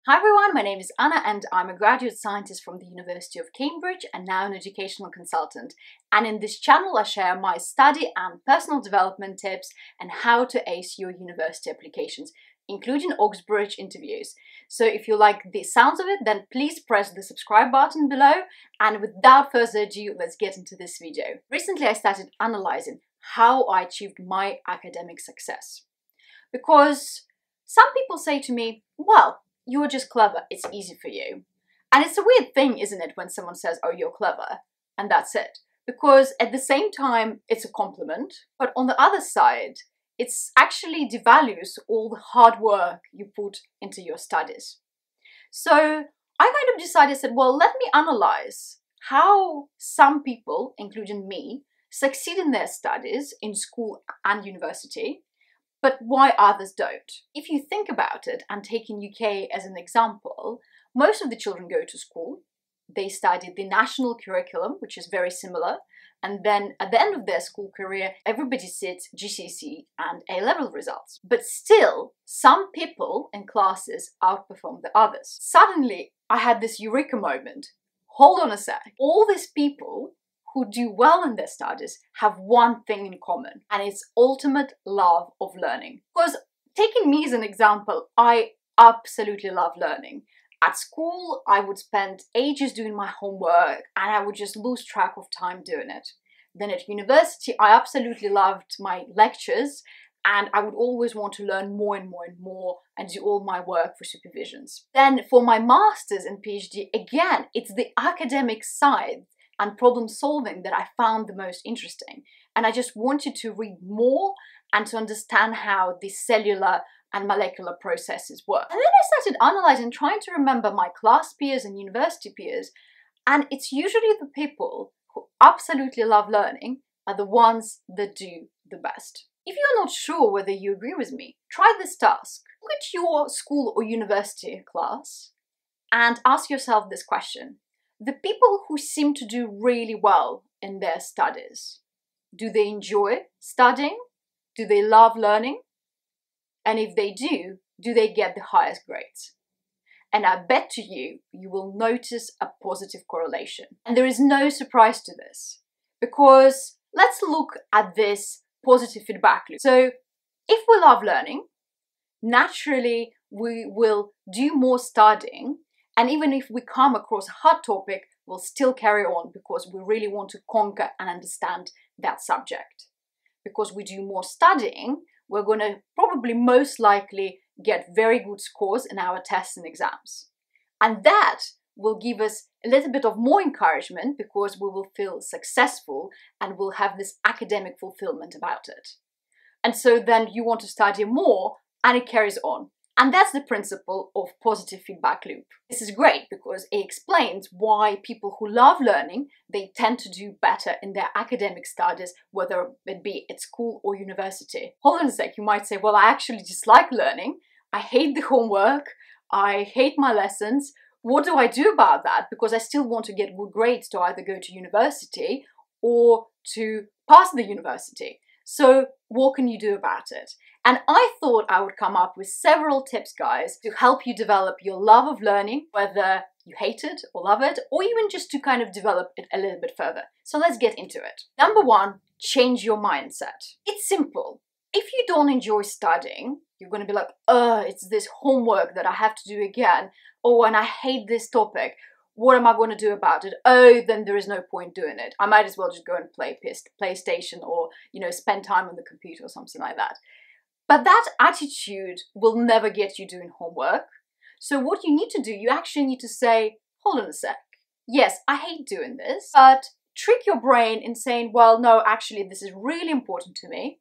Hi everyone, my name is Anna and I'm a graduate scientist from the University of Cambridge and now an educational consultant. And in this channel I share my study and personal development tips and how to ace your university applications, including Oxbridge interviews. So if you like the sounds of it, then please press the subscribe button below. And without further ado, let's get into this video. Recently I started analyzing how I achieved my academic success. Because some people say to me, well, you're just clever, it's easy for you. And it's a weird thing, isn't it, when someone says, oh, you're clever, and that's it. Because at the same time, it's a compliment, but on the other side, it's actually devalues all the hard work you put into your studies. So I kind of decided, said, well, let me analyze how some people, including me, succeed in their studies in school and university, but why others don't. If you think about it, and taking UK as an example, most of the children go to school, they study the national curriculum, which is very similar, and then at the end of their school career, everybody sits GCSE and A-level results. But still, some people in classes outperform the others. Suddenly, I had this eureka moment. Hold on a sec. All these people who do well in their studies have one thing in common, and it's ultimate love of learning. Because taking me as an example, I absolutely love learning. At school, I would spend ages doing my homework and I would just lose track of time doing it. Then at university, I absolutely loved my lectures and I would always want to learn more and more and more and do all my work for supervisions. Then for my master's and PhD, again, it's the academic side and problem solving that I found the most interesting. And I just wanted to read more and to understand how the cellular and molecular processes work. And then I started analyzing, trying to remember my class peers and university peers. And it's usually the people who absolutely love learning are the ones that do the best. If you're not sure whether you agree with me, try this task. Look at your school or university class and ask yourself this question. The people who seem to do really well in their studies, do they enjoy studying? Do they love learning? And if they do they get the highest grades? And I bet to you, you will notice a positive correlation. And there is no surprise to this, because let's look at this positive feedback loop. So if we love learning, naturally we will do more studying. And even if we come across a hard topic, we'll still carry on because we really want to conquer and understand that subject. Because we do more studying, we're going to probably most likely get very good scores in our tests and exams. And that will give us a little bit of more encouragement because we will feel successful and we'll have this academic fulfillment about it. And so then you want to study more and it carries on. And that's the principle of positive feedback loop. This is great because it explains why people who love learning, they tend to do better in their academic studies, whether it be at school or university. Hold on a sec, you might say, well, I actually dislike learning. I hate the homework. I hate my lessons. What do I do about that? Because I still want to get good grades to either go to university or to pass the university. So what can you do about it? And I thought I would come up with several tips, guys, to help you develop your love of learning, whether you hate it or love it, or even just to kind of develop it a little bit further. So let's get into it. Number one, change your mindset. It's simple. If you don't enjoy studying, you're going to be like, it's this homework that I have to do again. Oh, and I hate this topic. What am I going to do about it? Oh, then there is no point doing it. I might as well just go and play PlayStation or, spend time on the computer or something like that. But that attitude will never get you doing homework. So what you need to do, you actually need to say, hold on a sec. Yes, I hate doing this, but trick your brain in saying, well, no, actually, this is really important to me.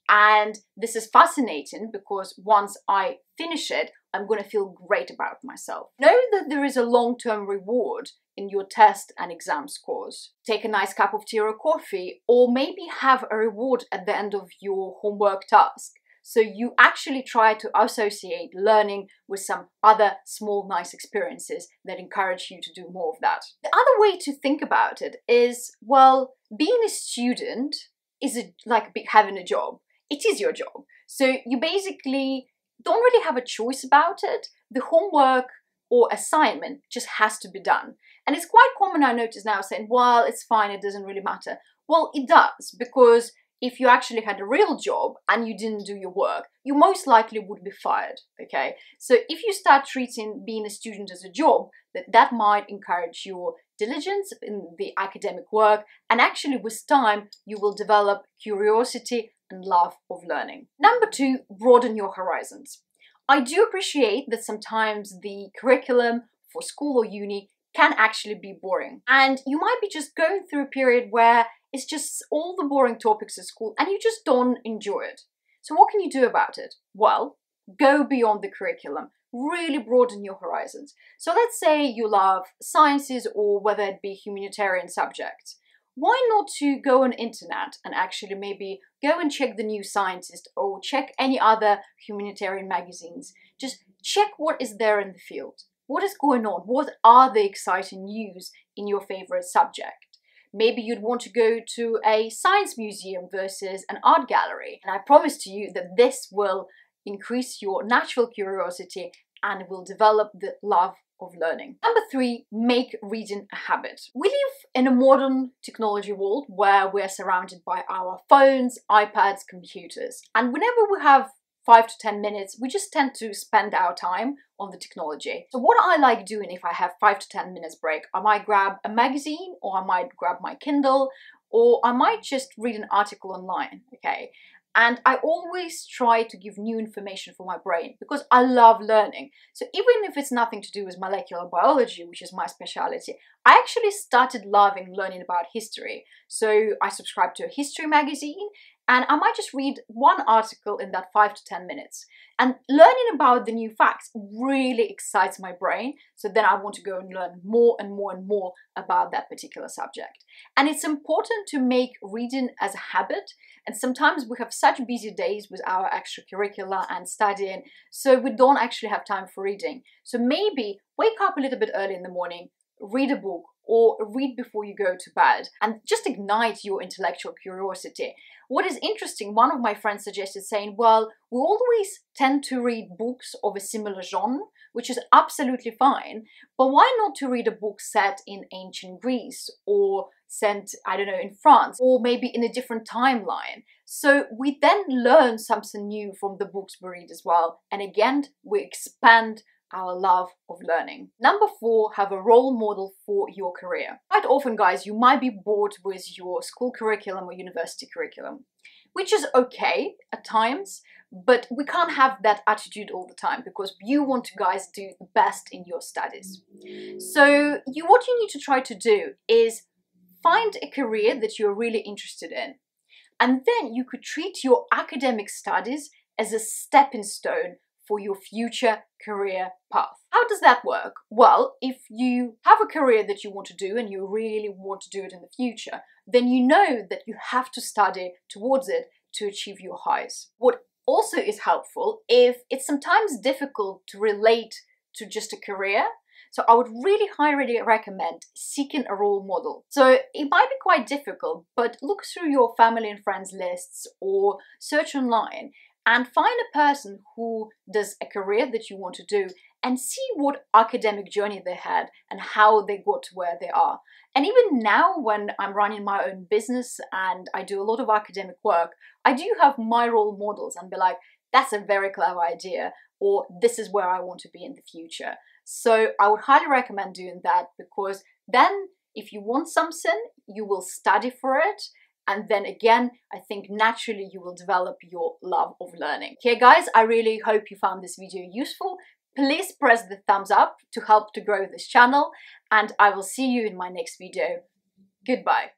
And this is fascinating because once I finish it, I'm going to feel great about myself. Know that there is a long-term reward in your test and exam scores. Take a nice cup of tea or coffee, or maybe have a reward at the end of your homework task. So you actually try to associate learning with some other small, nice experiences that encourage you to do more of that. The other way to think about it is, well, being a student is like having a job. It is your job. So you basically don't really have a choice about it. The homework or assignment just has to be done. And it's quite common, I notice now, saying, well, it's fine, it doesn't really matter. Well, it does, because if you actually had a real job and you didn't do your work, you most likely would be fired, okay? So if you start treating being a student as a job, that might encourage your diligence in the academic work, and actually with time, you will develop curiosity and love of learning. Number 2, broaden your horizons. I do appreciate that sometimes the curriculum for school or uni can actually be boring. And you might be just going through a period where it's just all the boring topics at school and you just don't enjoy it. So what can you do about it? Well, go beyond the curriculum. Really broaden your horizons. So let's say you love sciences, or whether it be humanitarian subjects. Why not to go on internet and actually maybe go and check the New Scientist or check any other humanitarian magazines. Just check what is there in the field. What is going on? What are the exciting news in your favorite subject? Maybe you'd want to go to a science museum versus an art gallery. And I promise to you that this will increase your natural curiosity and will develop the love of learning. Number 3, make reading a habit. We live in a modern technology world where we're surrounded by our phones, iPads, computers. And whenever we have 5 to 10 minutes, we just tend to spend our time on the technology. So what I like doing if I have 5 to 10 minutes break, I might grab a magazine, or I might grab my Kindle, or I might just read an article online, okay? And I always try to give new information for my brain because I love learning. So even if it's nothing to do with molecular biology, which is my specialty, I actually started loving learning about history. So I subscribe to a history magazine, and I might just read one article in that 5 to 10 minutes. And learning about the new facts really excites my brain. So then I want to go and learn more and more and more about that particular subject. And it's important to make reading as a habit. And sometimes we have such busy days with our extracurricular and studying, so we don't actually have time for reading. So maybe wake up a little bit early in the morning, read a book, or read before you go to bed, and just ignite your intellectual curiosity. What is interesting, one of my friends suggested saying, well, we always tend to read books of a similar genre, which is absolutely fine, but why not to read a book set in ancient Greece, or set, I don't know, in France, or maybe in a different timeline? So we then learn something new from the books we read as well, and again, we expand our love of learning. Number 4, have a role model for your career. Quite often, guys, you might be bored with your school curriculum or university curriculum, which is okay at times, but we can't have that attitude all the time because you want to, guys, do the best in your studies. So what you need to try to do is find a career that you're really interested in, and then you could treat your academic studies as a stepping stone for your future career path. How does that work? Well, if you have a career that you want to do and you really want to do it in the future, then you know that you have to study towards it to achieve your highs. What also is helpful, if it's sometimes difficult to relate to just a career, so I would really highly recommend seeking a role model. So it might be quite difficult, but look through your family and friends lists or search online and find a person who does a career that you want to do and see what academic journey they had and how they got to where they are. And even now, when I'm running my own business and I do a lot of academic work, I do have my role models and be like, that's a very clever idea, or this is where I want to be in the future. So I would highly recommend doing that, because then if you want something, you will study for it. And then again, I think naturally you will develop your love of learning. Okay, guys, I really hope you found this video useful. Please press the thumbs up to help to grow this channel, and I will see you in my next video. Goodbye.